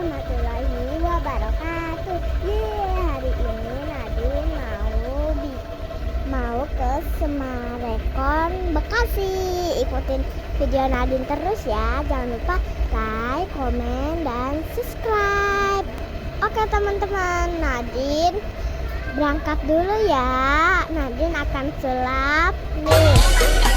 warahmatullahi wabarakatuh. Hari ini Nadine mau ke Semarekon Bekasi. Ikutin video Nadine terus ya. Jangan lupa like, komen, dan subscribe. Oke teman-teman, Nadine berangkat dulu ya. Nadine akan sulap nih.